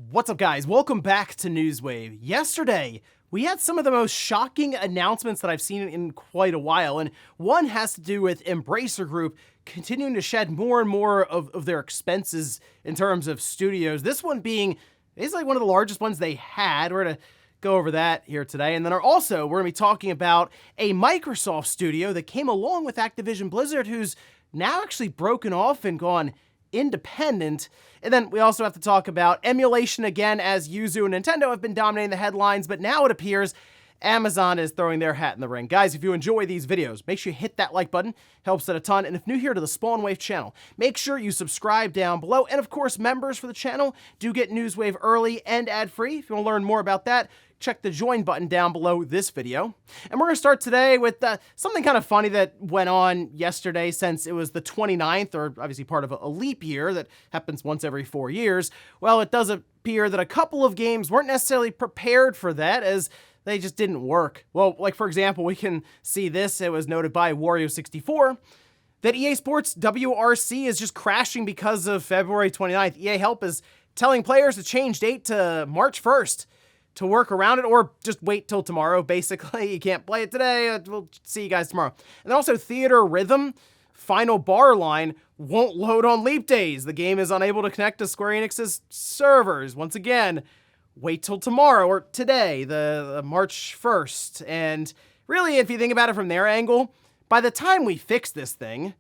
What's up, guys? Welcome back to Newswave. Yesterday, we had some of the most shocking announcements that I've seen in quite a while, and one has to do with Embracer Group continuing to shed more and more of their expenses in terms of studios. This one being basically one of the largest ones they had. We're going to go over that here today. And then we're going to be talking about a Microsoft studio that came along with Activision Blizzard, who's now actually broken off and gone independent. And then we also have to talk about Emulation again, as Yuzu and Nintendo have been dominating the headlines, but now it appears Amazon is throwing their hat in the ring. Guys, if you enjoy these videos, make sure you hit that like button. Helps it a ton. And if new here to the Spawnwave channel, make sure you subscribe down below. And of course, members for the channel do get Newswave early and ad-free. If you want to learn more about that, check the join button down below this video. And we're going to start today with something kind of funny that went on yesterday, since it was the 29th, or obviously part of a leap year that happens once every 4 years. Well, it does appear that a couple of games weren't necessarily prepared for that, as they just didn't work. Well, like for example, we can see this. It was noted by Wario64 that EA Sports WRC is just crashing because of February 29th. EA Help is telling players to change date to March 1st to work around it, or just wait till tomorrow. Basically, you can't play it today. We'll see you guys tomorrow. And also, Theater Rhythm Final Bar Line won't load on leap days. The game is unable to connect to Square Enix's servers. Once again, wait till tomorrow, or today, the March 1st. And really, if you think about it from their angle, by the time we fix this thing,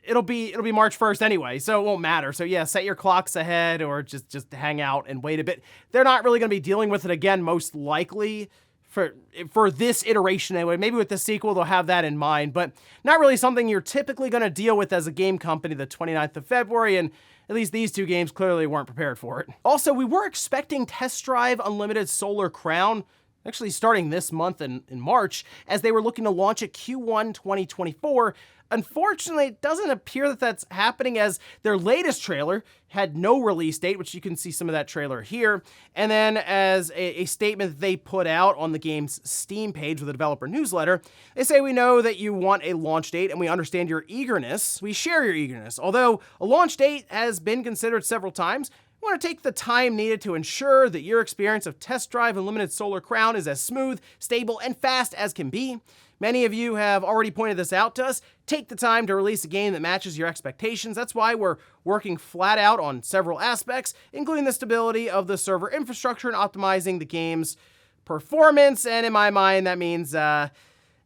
it'll be March 1st anyway, so it won't matter. So yeah, set your clocks ahead, or just hang out and wait a bit. They're not really going to be dealing with it again, most likely, for this iteration anyway. Maybe with the sequel, they'll have that in mind, but not really something you're typically going to deal with as a game company the 29th of February, and at least these two games clearly weren't prepared for it. Also, we were expecting Test Drive Unlimited Solar Crown actually starting this month in March, as they were looking to launch it Q1 2024. Unfortunately, it doesn't appear that that's happening, as their latest trailer had no release date, which you can see some of that trailer here. And then as a statement that they put out on the game's Steam page with a developer newsletter, they say, "We know that you want a launch date and we understand your eagerness. We share your eagerness. Although a launch date has been considered several times, we want to take the time needed to ensure that your experience of Test Drive Unlimited Solar Crown is as smooth, stable, and fast as can be. Many of you have already pointed this out to us. Take the time to release a game that matches your expectations. That's why we're working flat out on several aspects, including the stability of the server infrastructure and optimizing the game's performance." And in my mind, that means, yeah,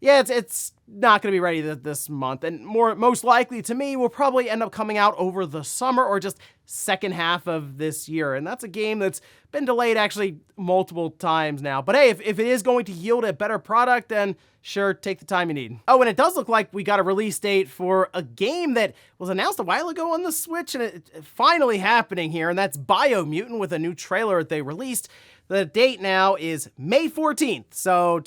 it's not going to be ready this month. And most likely to me, will probably end up coming out over the summer or just second half of this year. And that's a game that's been delayed actually multiple times now. But hey, if it is going to yield a better product, then sure, take the time you need. Oh, and it does look like we got a release date for a game that was announced a while ago on the Switch, and it's finally happening here, and that's Biomutant, with a new trailer that they released. The date now is May 14th, so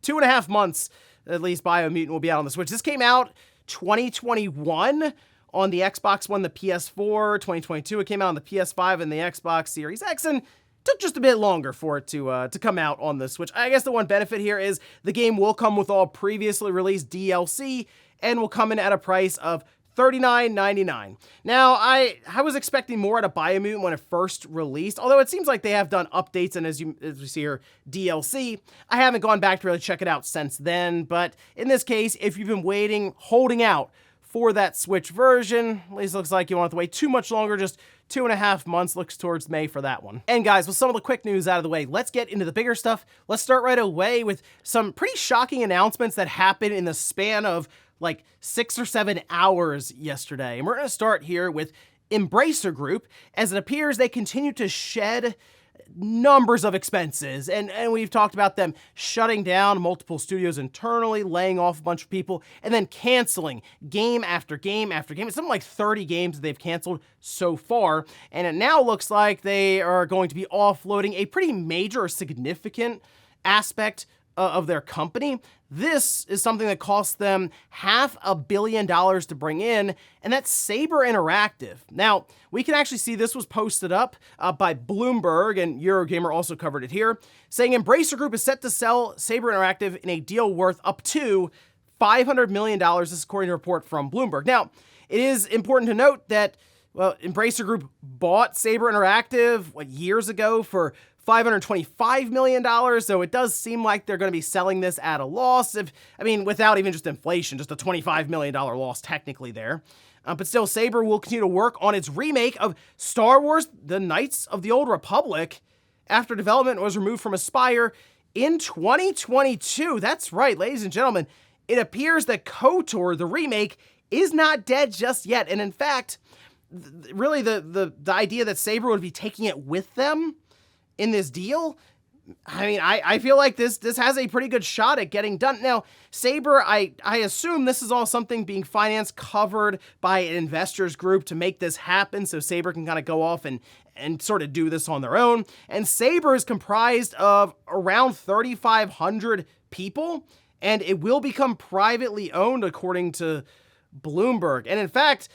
2.5 months at least Biomutant will be out on the Switch. This came out 2021 on the Xbox One, the PS4, 2022 it came out on the PS5 and the Xbox Series X, and took just a bit longer for it to come out on the Switch. I guess the one benefit here is the game will come with all previously released DLC and will come in at a price of $39.99. Now, I was expecting more out of Biomutant when it first released, although it seems like they have done updates and, as we see here, DLC. I haven't gone back to really check it out since then, but in this case, if you've been waiting, holding out for that Switch version, at least looks like you won't have to wait too much longer, just 2.5 months, looks towards May for that one. And guys, with some of the quick news out of the way, let's get into the bigger stuff. Let's start right away with some pretty shocking announcements that happened in the span of like 6 or 7 hours yesterday. And we're going to start here with Embracer Group, as it appears they continue to shed numbers of expenses, and we've talked about them shutting down multiple studios internally, laying off a bunch of people, and then canceling game after game after game. It's something like 30 games that they've canceled so far, and it now looks like they are going to be offloading a pretty major or significant aspect of their company. This is something that cost them $500 million to bring in, and that's Saber Interactive. Now, we can actually see this was posted up by Bloomberg, and Eurogamer also covered it here, saying Embracer Group is set to sell Saber Interactive in a deal worth up to $500 million. This is according to a report from Bloomberg. Now, it is important to note that Well, Embracer Group bought Saber Interactive, years ago for $525 million, so it does seem like they're going to be selling this at a loss, without even just inflation, just a $25 million loss technically there. But still, Saber will continue to work on its remake of Star Wars: The Knights of the Old Republic after development was removed from Aspyr in 2022. That's right, ladies and gentlemen. It appears that KOTOR, the remake, is not dead just yet. And in fact, really the idea that Saber would be taking it with them in this deal, I feel like this has a pretty good shot at getting done. Now, Saber, I assume this is all something being financed, covered by an investors group to make this happen, so Saber can kind of go off and sort of do this on their own. And Saber is comprised of around 3,500 people, and it will become privately owned according to Bloomberg. And in fact,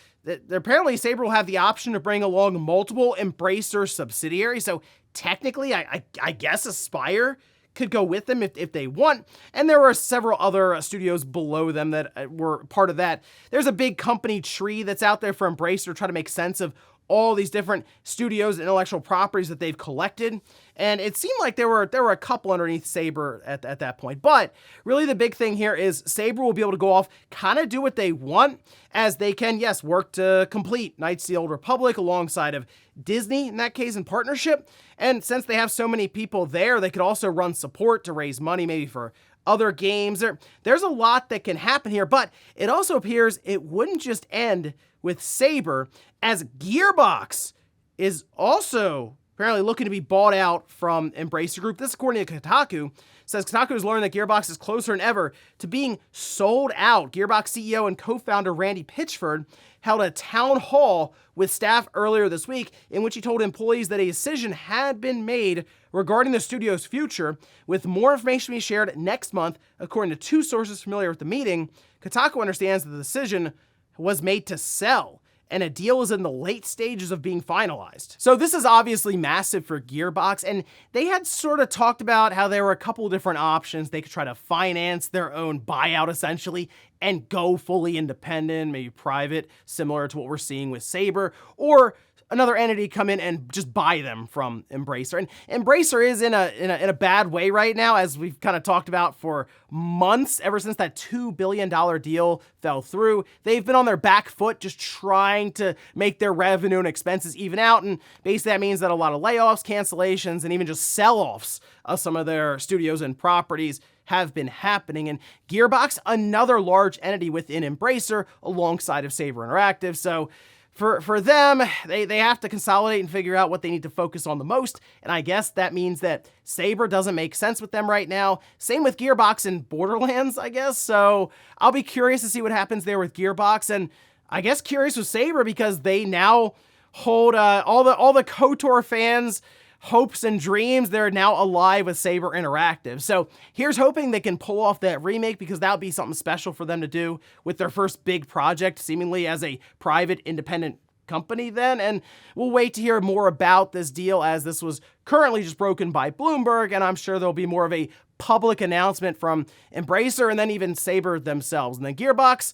apparently Saber will have the option to bring along multiple Embracer subsidiaries, so technically, I guess Aspyr could go with them if they want. And there were several other studios below them that were part of that. There's a big company tree that's out there for Embracer to try to make sense of all these different studios and intellectual properties that they've collected. And it seemed like there were a couple underneath Saber at that point. But really the big thing here is Saber will be able to go off, kind of do what they want, as they can, yes, work to complete Knights of the Old Republic alongside of Disney, in that case, in partnership. And since they have so many people there, they could also run support to raise money maybe for other games. There's a lot that can happen here, but it also appears it wouldn't just end with Saber, as Gearbox is also apparently looking to be bought out from Embracer Group. This, according to Kotaku, says Kotaku has learned that Gearbox is closer than ever to being sold out. Gearbox CEO and co-founder Randy Pitchford held a town hall with staff earlier this week in which he told employees that a decision had been made regarding the studio's future, with more information being shared next month. According to two sources familiar with the meeting, Kotaku understands that the decision was made to sell, and a deal is in the late stages of being finalized. So this is obviously massive for Gearbox, and they had sort of talked about how there were a couple different options. They could try to finance their own buyout, essentially, and go fully independent, maybe private, similar to what we're seeing with Saber, or another entity come in and just buy them from Embracer. And Embracer is in a bad way right now, as we've kind of talked about for months, ever since that $2 billion deal fell through. They've been on their back foot just trying to make their revenue and expenses even out, and basically that means that a lot of layoffs, cancellations, and even just sell-offs of some of their studios and properties have been happening. And Gearbox, another large entity within Embracer, alongside of Saber Interactive. So for them, they have to consolidate and figure out what they need to focus on the most, and I guess that means that Saber doesn't make sense with them right now. Same with Gearbox and Borderlands, I guess, so I'll be curious to see what happens there with Gearbox, and I guess curious with Saber because they now hold all the KOTOR fans' hopes and dreams. They're now alive with Saber Interactive. So here's hoping they can pull off that remake, because that would be something special for them to do with their first big project, seemingly as a private independent company then. And we'll wait to hear more about this deal, as this was currently just broken by Bloomberg, and I'm sure there'll be more of a public announcement from Embracer and then even Saber themselves. And then Gearbox,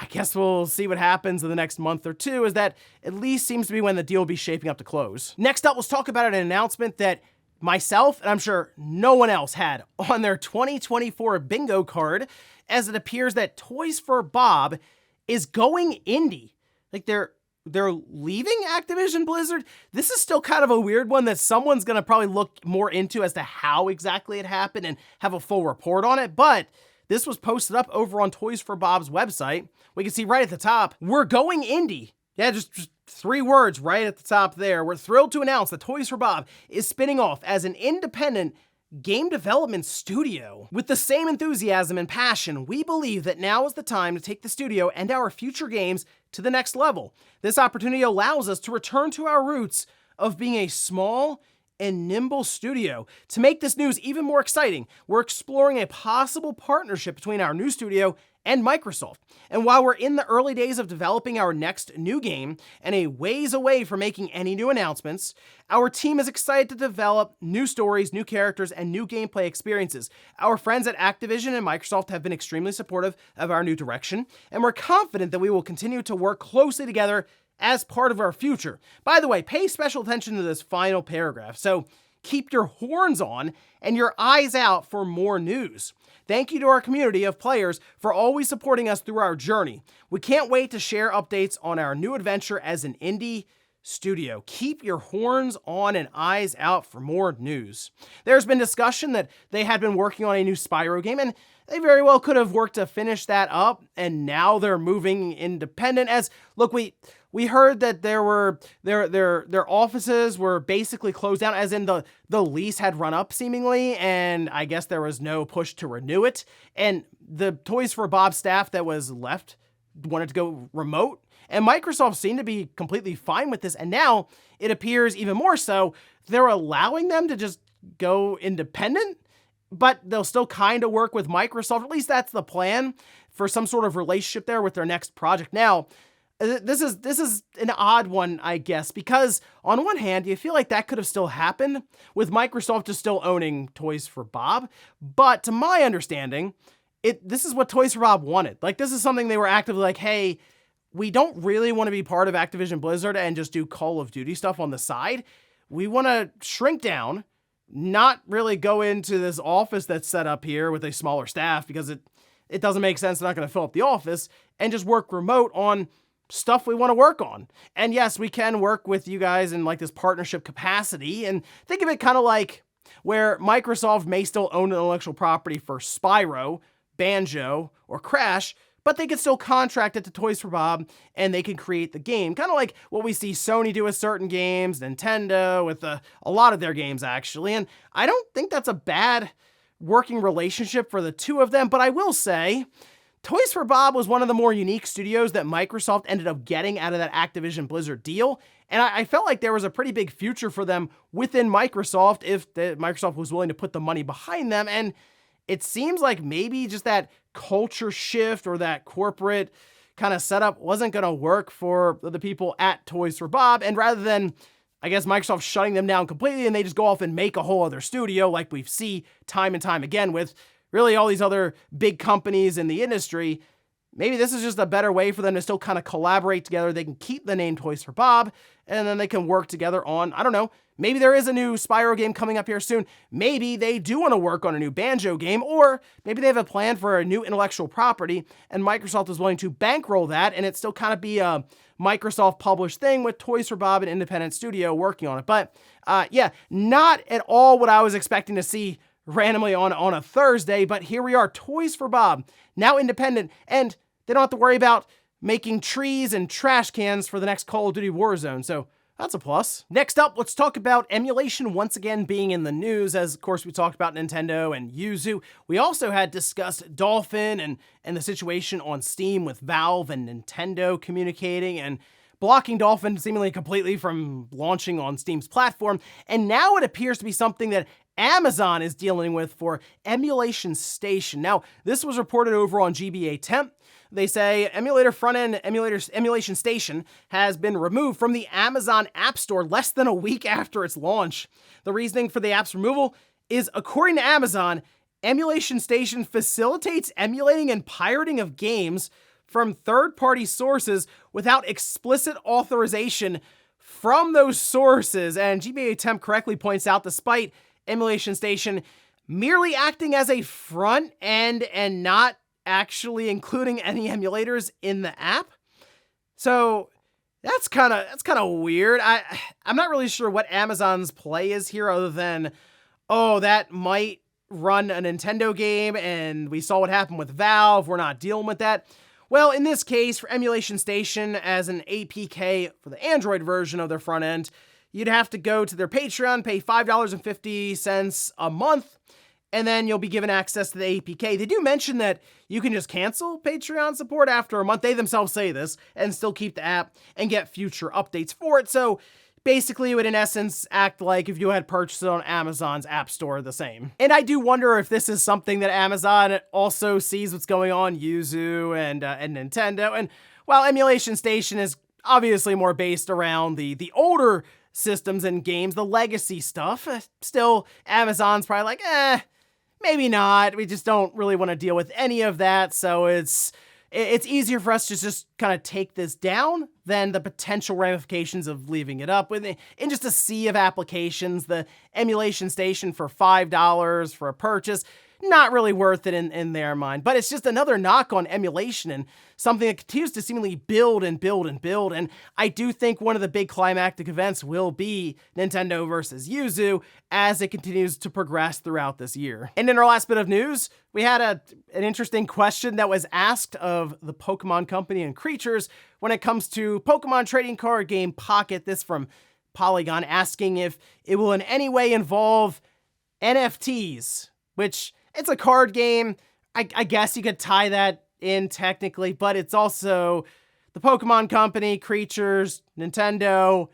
I guess we'll see what happens in the next month or two, as that at least seems to be when the deal will be shaping up to close. Next up, let's talk about an announcement that myself, and I'm sure no one else, had on their 2024 bingo card, as it appears that Toys for Bob is going indie. Like they're leaving Activision Blizzard. This is still kind of a weird one that someone's gonna probably look more into as to how exactly it happened and have a full report on it, but this was posted up over on Toys for Bob's website. We can see right at the top, "We're going indie." Yeah, just 3 words right at the top there. "We're thrilled to announce that Toys for Bob is spinning off as an independent game development studio. With the same enthusiasm and passion, we believe that now is the time to take the studio and our future games to the next level. This opportunity allows us to return to our roots of being a small and nimble studio. To make this news even more exciting, we're exploring a possible partnership between our new studio and Microsoft. And while we're in the early days of developing our next new game and a ways away from making any new announcements, our team is excited to develop new stories, new characters, and new gameplay experiences. Our friends at Activision and Microsoft have been extremely supportive of our new direction, and we're confident that we will continue to work closely together as part of our future. By the way, pay special attention to this final paragraph. So keep your horns on and your eyes out for more news. Thank you to our community of players for always supporting us through our journey. We can't wait to share updates on our new adventure as an indie studio. Keep your horns on and eyes out for more news. There's been discussion that they had been working on a new Spyro game, and they very well could have worked to finish that up, and now they're moving independent. As look, we heard that their offices were basically closed down, as in the lease had run up seemingly, and I guess there was no push to renew it. And the Toys for Bob staff that was left wanted to go remote. And Microsoft seemed to be completely fine with this, and now it appears even more so they're allowing them to just go independent, but they'll still kind of work with Microsoft. At least that's the plan for some sort of relationship there with their next project. Now, this is an odd one, I guess, because on one hand, you feel like that could have still happened with Microsoft just still owning Toys for Bob, but to my understanding, this is what Toys for Bob wanted. Like, this is something they were actively like, hey, we don't really want to be part of Activision Blizzard and just do Call of Duty stuff on the side. We want to shrink down, not really go into this office that's set up here with a smaller staff because it doesn't make sense. They're not going to fill up the office, and just work remote on stuff we want to work on. And yes, we can work with you guys in like this partnership capacity, and think of it kind of like where Microsoft may still own intellectual property for Spyro, Banjo, or Crash, but they can still contract it to Toys for Bob and they can create the game. Kind of like what we see Sony do with certain games, Nintendo with a lot of their games actually. And I don't think that's a bad working relationship for the two of them, but I will say Toys for Bob was one of the more unique studios that Microsoft ended up getting out of that Activision Blizzard deal. And I felt like there was a pretty big future for them within Microsoft if Microsoft was willing to put the money behind them. And it seems like maybe just that culture shift or that corporate kind of setup wasn't going to work for the people at Toys for Bob. And rather than, I guess, Microsoft shutting them down completely and they just go off and make a whole other studio like we see time and time again with really all these other big companies in the industry, maybe this is just a better way for them to still kind of collaborate together. They can keep the name Toys for Bob, and then they can work together on, I don't know, maybe there is a new Spyro game coming up here soon. Maybe they do want to work on a new Banjo game, or maybe they have a plan for a new intellectual property, and Microsoft is willing to bankroll that, and it still kind of be a Microsoft published thing with Toys for Bob, an independent studio, working on it. But yeah, not at all what I was expecting to see randomly on a Thursday, but here we are, Toys for Bob, now independent, and they don't have to worry about making trees and trash cans for the next Call of Duty Warzone, so that's a plus. Next up, let's talk about emulation once again being in the news, as of course we talked about Nintendo and Yuzu. We also had discussed Dolphin and the situation on Steam with Valve and Nintendo communicating and blocking Dolphin seemingly completely from launching on Steam's platform, and now it appears to be something that Amazon is dealing with for Emulation Station. Now, this was reported over on GBA Temp. They say emulator front-end Emulation Station has been removed from the Amazon App Store less than a week after its launch. The reasoning for the app's removal is, according to Amazon, Emulation Station facilitates emulating and pirating of games from third-party sources without explicit authorization from those sources. And GBA Temp correctly points out, despite Emulation Station merely acting as a front end and not actually including any emulators in the app. So that's kind of weird. I'm not really sure what Amazon's play is here, other than, oh, that might run a Nintendo game and we saw what happened with Valve, we're not dealing with that. Well, in this case, for Emulation Station as an APK for the Android version of their front end, you'd have to go to their Patreon, pay $5.50 a month, and then you'll be given access to the APK. They do mention that you can just cancel Patreon support after a month. They themselves say this, and still keep the app and get future updates for it. So basically, it would in essence act like if you had purchased it on Amazon's App Store the same. And I do wonder if this is something that Amazon also sees what's going on, Yuzu and Nintendo. And while Emulation Station is obviously more based around the older systems and games, the legacy stuff, still Amazon's probably like, maybe not. We just don't really want to deal with any of that. So it's it's easier for us to just kind of take this down than the potential ramifications of leaving it up in just a sea of applications. The emulation station for $5 for a purchase, not really worth it in their mind. But it's just another knock on emulation and something that continues to seemingly build and build and build. And I do think one of the big climactic events will be Nintendo versus Yuzu as it continues to progress throughout this year. And in our last bit of news, we had an interesting question that was asked of the Pokemon Company and creators when it comes to Pokemon trading card game Pocket. This from Polygon, asking if it will in any way involve NFTs, which it's a card game. I guess you could tie that in technically, but it's also the Pokemon Company, creatures, Nintendo.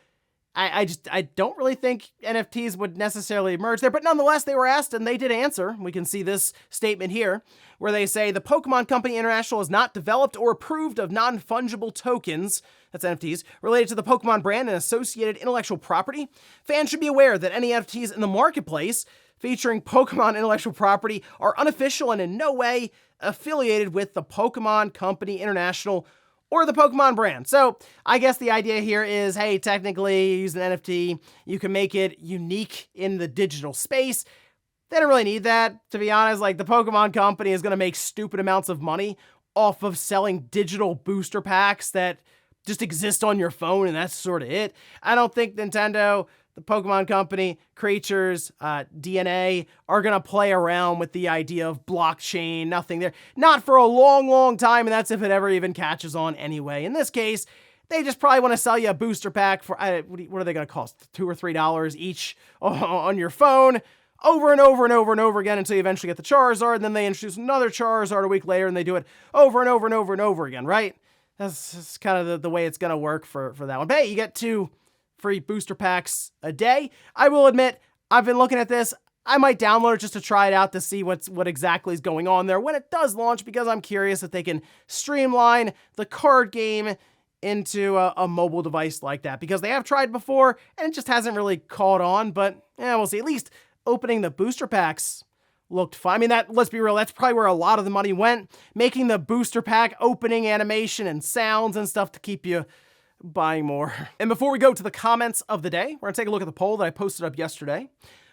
I don't really think NFTs would necessarily emerge there, but nonetheless, they were asked and they did answer. We can see this statement here where they say the Pokemon Company International has not developed or approved of non-fungible tokens, that's NFTs, related to the Pokemon brand and associated intellectual property. Fans should be aware that any NFTs in the marketplace featuring Pokemon intellectual property are unofficial and in no way affiliated with the Pokemon Company International or the Pokemon brand. So I guess the idea here is, hey, technically you use an NFT, you can make it unique in the digital space. They don't really need that, to be honest. Like, the Pokemon Company is going to make stupid amounts of money off of selling digital booster packs that just exist on your phone, and that's sort of it. I don't think Nintendo, the Pokemon Company, creatures, DNA are going to play around with the idea of blockchain, nothing there. Not for a long, long time, and that's if it ever even catches on anyway. In this case, they just probably want to sell you a booster pack for, what are they going to cost? $2 or $3 each on your phone, over and over and over and over again until you eventually get the Charizard, and then they introduce another Charizard a week later, and they do it over and over and over and over again, right? That's kind of the way it's going to work for that one. But hey, you get 2 free booster packs a day. I will admit, I've been looking at this. I might download it just to try it out to see what exactly is going on there when it does launch, because I'm curious if they can streamline the card game into a mobile device like that, because they have tried before and it just hasn't really caught on. But we'll see. At least opening the booster packs looked fun. I mean, let's be real, that's probably where a lot of the money went, making the booster pack opening animation and sounds and stuff to keep you buying more. And before we go to the comments of the day, we're gonna take a look at the poll that I posted up yesterday.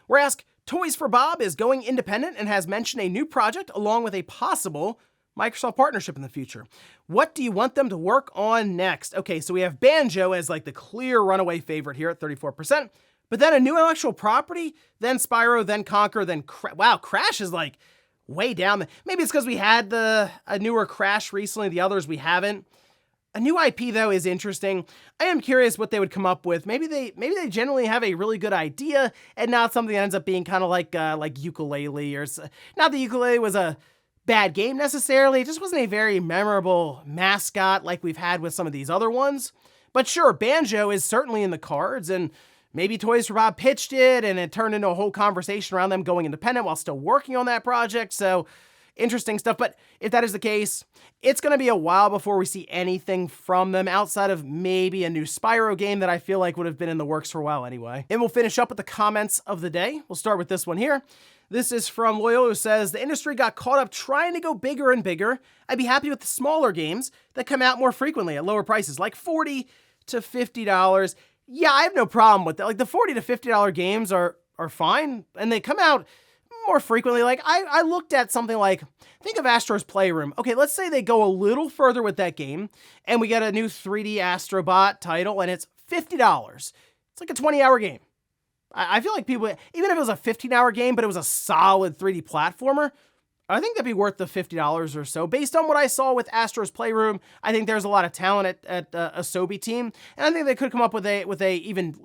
We're asked, Toys for Bob is going independent and has mentioned a new project along with a possible Microsoft partnership in the future. What do you want them to work on next? Okay, so we have Banjo as like the clear runaway favorite here at 34%, but then a new intellectual property, then Spyro, then Conquer, then wow, Crash is like way down. Maybe it's because we had a newer Crash recently, the others we haven't. A new IP, though, is interesting. I am curious what they would come up with. Maybe they generally have a really good idea and not something that ends up being kind of like Yooka-Laylee, or not that Yooka-Laylee was a bad game necessarily. It just wasn't a very memorable mascot like we've had with some of these other ones. But sure, Banjo is certainly in the cards, and maybe Toys for Bob pitched it and it turned into a whole conversation around them going independent while still working on that project. So interesting stuff. But if that is the case, it's going to be a while before we see anything from them outside of maybe a new Spyro game that I feel like would have been in the works for a while anyway. And we'll finish up with the comments of the day. We'll start with this one here. This is from Loyal, who says, the industry got caught up trying to go bigger and bigger. I'd be happy with the smaller games that come out more frequently at lower prices, like $40 to $50. Yeah, I have no problem with that. Like, the $40 to $50 games are fine, and they come out more frequently. Like, I looked at something like, think of Astro's Playroom. Okay, let's say they go a little further with that game, and we get a new 3D Astrobot title, and it's $50. It's like a 20-hour game. I feel like people, even if it was a 15-hour game, but it was a solid 3D platformer, I think that'd be worth the $50 or so. Based on what I saw with Astro's Playroom, I think there's a lot of talent at Asobi team, and I think they could come up with a even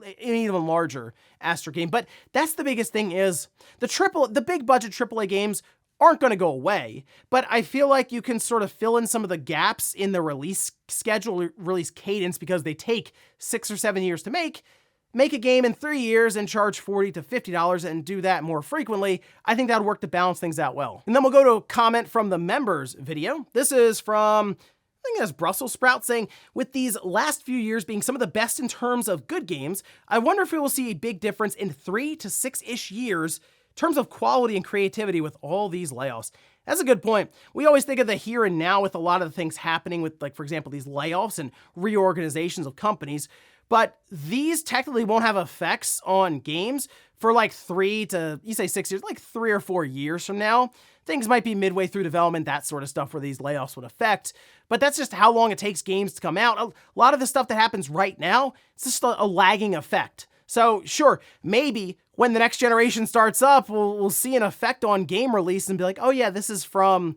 larger Astro game. But that's the biggest thing, is the big budget AAA games aren't going to go away, but I feel like you can sort of fill in some of the gaps in the release schedule, release cadence, because they take 6 or 7 years to make a game in 3 years and charge $40 to $50 and do that more frequently. I think that would work to balance things out well. And then we'll go to a comment from the members video. This is from, I think it's Brussels Sprout, saying, with these last few years being some of the best in terms of good games, I wonder if we will see a big difference in 3 to 6-ish years in terms of quality and creativity with all these layoffs. That's a good point. We always think of the here and now with a lot of the things happening with, like, for example, these layoffs and reorganizations of companies, but these technically won't have effects on games for like 6 years, like 3 or 4 years from now. Things might be midway through development, that sort of stuff where these layoffs would affect, but that's just how long it takes games to come out. A lot of the stuff that happens right now, it's just a lagging effect. So sure, maybe when the next generation starts up, we'll see an effect on game release and be like, oh yeah, this is from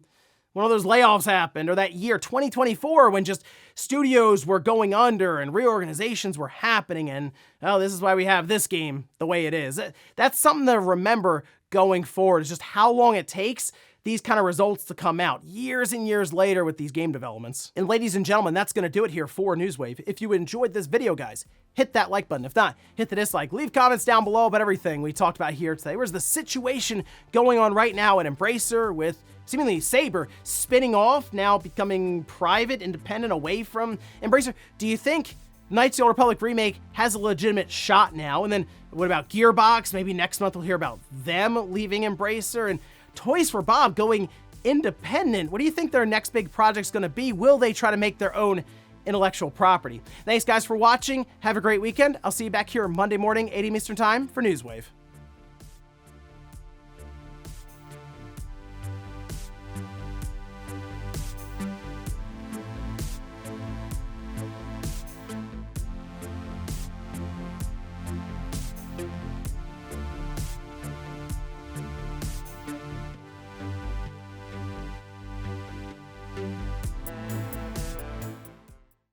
one of those layoffs happened, or that year 2024 when just studios were going under and reorganizations were happening, and oh, this is why we have this game the way it is. That's something to remember going forward, is just how long it takes these kind of results to come out years and years later with these game developments. And ladies and gentlemen, that's going to do it here for Newswave. If you enjoyed this video, guys, hit that like button. If not, hit the dislike. Leave comments down below about everything we talked about here today. Where's the situation going on right now at Embracer with seemingly Saber spinning off, now becoming private, independent, away from Embracer? Do you think Knights of the Old Republic Remake has a legitimate shot now? And then what about Gearbox? Maybe next month we'll hear about them leaving Embracer, and Toys for Bob going independent. What do you think their next big project's going to be? Will they try to make their own intellectual property? Thanks guys for watching. Have a great weekend. I'll see you back here Monday morning, 8 a.m. Eastern Time for Newswave.